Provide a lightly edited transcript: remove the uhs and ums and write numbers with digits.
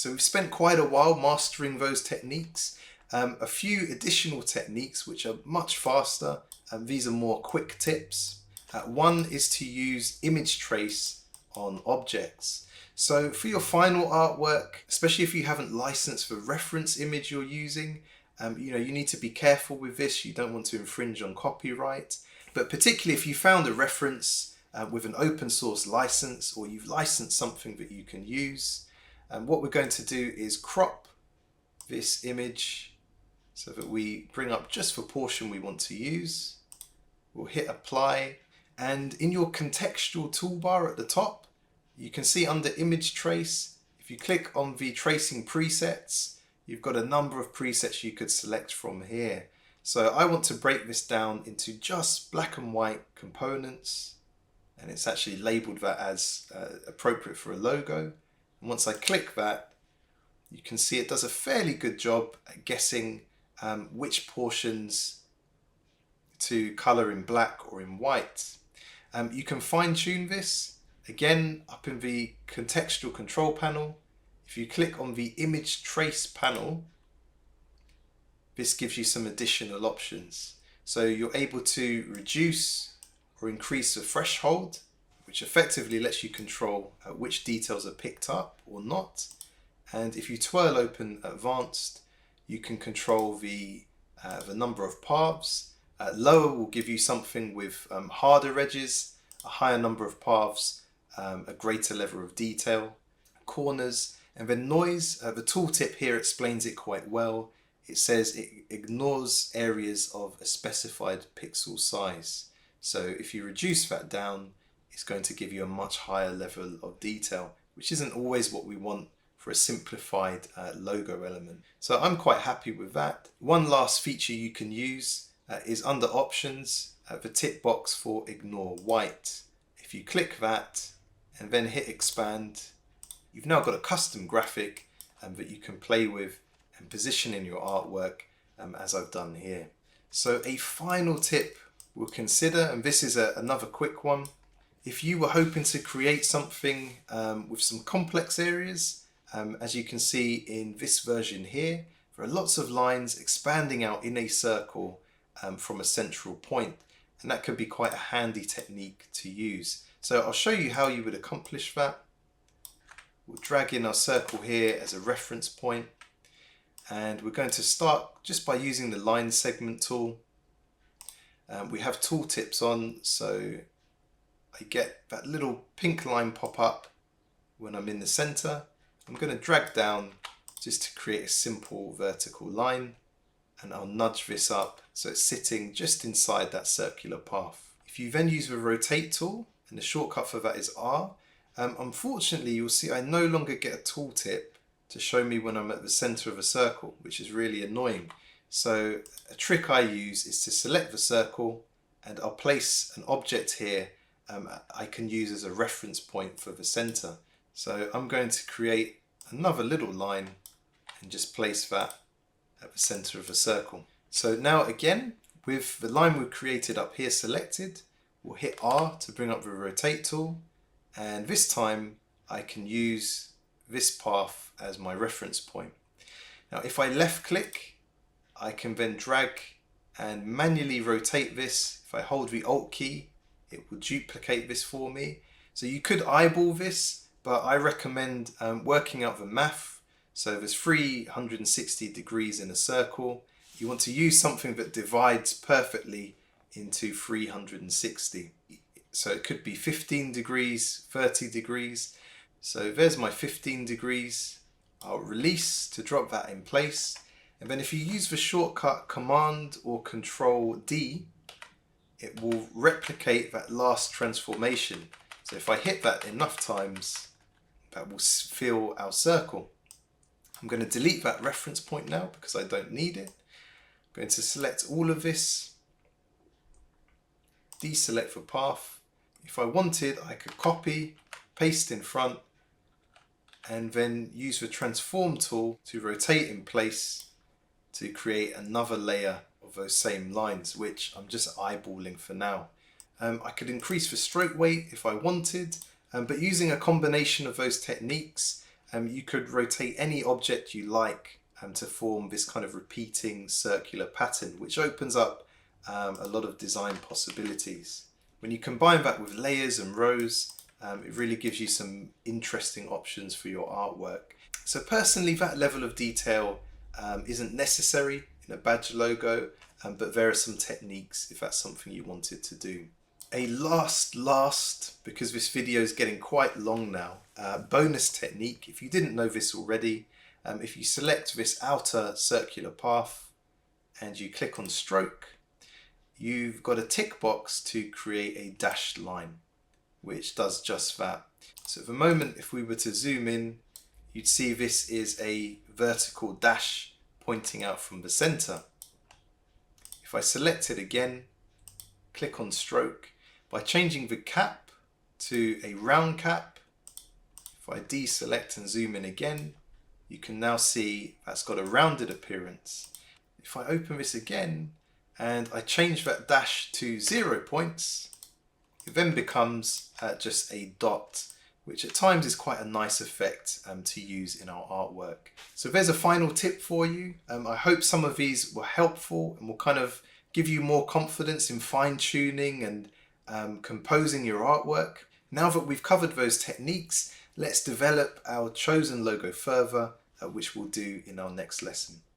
So we've spent quite a while mastering those techniques. A few additional techniques which are much faster, and these are more quick tips. One is to use image trace on objects. So for your final artwork, especially if you haven't licensed the reference image you're using, you need to be careful with this. You don't want to infringe on copyright. But particularly if you found a reference with an open source license, or you've licensed something that you can use, what we're going to do is crop this image so that we bring up just the portion we want to use. We'll hit apply, and in your contextual toolbar at the top, you can see under image trace, if you click on the tracing presets, you've got a number of presets you could select from here. So I want to break this down into just black and white components, and it's actually labeled that as appropriate for a logo. And once I click that, you can see it does a fairly good job at guessing which portions to color in black or in white. You can fine tune this again up in the contextual control panel. If you click on the image trace panel, this gives you some additional options. So you're able to reduce or increase the threshold, which effectively lets you control which details are picked up or not. And if you twirl open advanced, you can control the number of paths. Lower will give you something with harder edges, a higher number of paths, a greater level of detail, corners, and then noise. The tooltip here explains it quite well. It says it ignores areas of a specified pixel size. So if you reduce that down, it's going to give you a much higher level of detail, which isn't always what we want for a simplified logo element. So I'm quite happy with that. One last feature you can use is under options, the tick box for ignore white. If you click that and then hit expand, you've now got a custom graphic that you can play with and position in your artwork as I've done here. So a final tip we'll consider, and this is another quick one. If you were hoping to create something with some complex areas, as you can see in this version here, there are lots of lines expanding out in a circle from a central point, and that could be quite a handy technique to use. So I'll show you how you would accomplish that. We'll drag in our circle here as a reference point, and we're going to start just by using the line segment tool. We have tooltips on, so I get that little pink line pop up when I'm in the center. I'm going to drag down just to create a simple vertical line, and I'll nudge this up so it's sitting just inside that circular path. If you then use the rotate tool, and the shortcut for that is R, unfortunately you'll see I no longer get a tooltip to show me when I'm at the center of a circle, which is really annoying. So a trick I use is to select the circle, and I'll place an object here I can use as a reference point for the center. So I'm going to create another little line and just place that at the center of the circle. So now again, with the line we've created up here selected, we'll hit R to bring up the rotate tool, and this time I can use this path as my reference point. Now if I left click, I can then drag and manually rotate this. If I hold the Alt key, it will duplicate this for me. So you could eyeball this, but I recommend working out the math. So there's 360 degrees in a circle. You want to use something that divides perfectly into 360. So it could be 15 degrees, 30 degrees. So there's my 15 degrees. I'll release to drop that in place. And then if you use the shortcut Command or Control D, it will replicate that last transformation. So if I hit that enough times, that will fill our circle. I'm going to delete that reference point now because I don't need it. I'm going to select all of this, deselect the path. If I wanted, I could copy, paste in front, and then use the transform tool to rotate in place to create another layer of those same lines, which I'm just eyeballing for now. I could increase the stroke weight if I wanted, but using a combination of those techniques, you could rotate any object you like to form this kind of repeating circular pattern, which opens up a lot of design possibilities. When you combine that with layers and rows, it really gives you some interesting options for your artwork. So personally, that level of detail isn't necessary in a badge logo, but there are some techniques if that's something you wanted to do. A last, because this video is getting quite long now, bonus technique, if you didn't know this already, if you select this outer circular path and you click on stroke, you've got a tick box to create a dashed line, which does just that. So at the moment, if we were to zoom in, you'd see this is a vertical dash pointing out from the center. If I select it again, click on stroke, by changing the cap to a round cap, if I deselect and zoom in again, you can now see that's got a rounded appearance. If I open this again and I change that dash to 0 points, it then becomes just a dot, which at times is quite a nice effect to use in our artwork. So there's a final tip for you. I hope some of these were helpful and will kind of give you more confidence in fine-tuning and composing your artwork. Now that we've covered those techniques, let's develop our chosen logo further, which we'll do in our next lesson.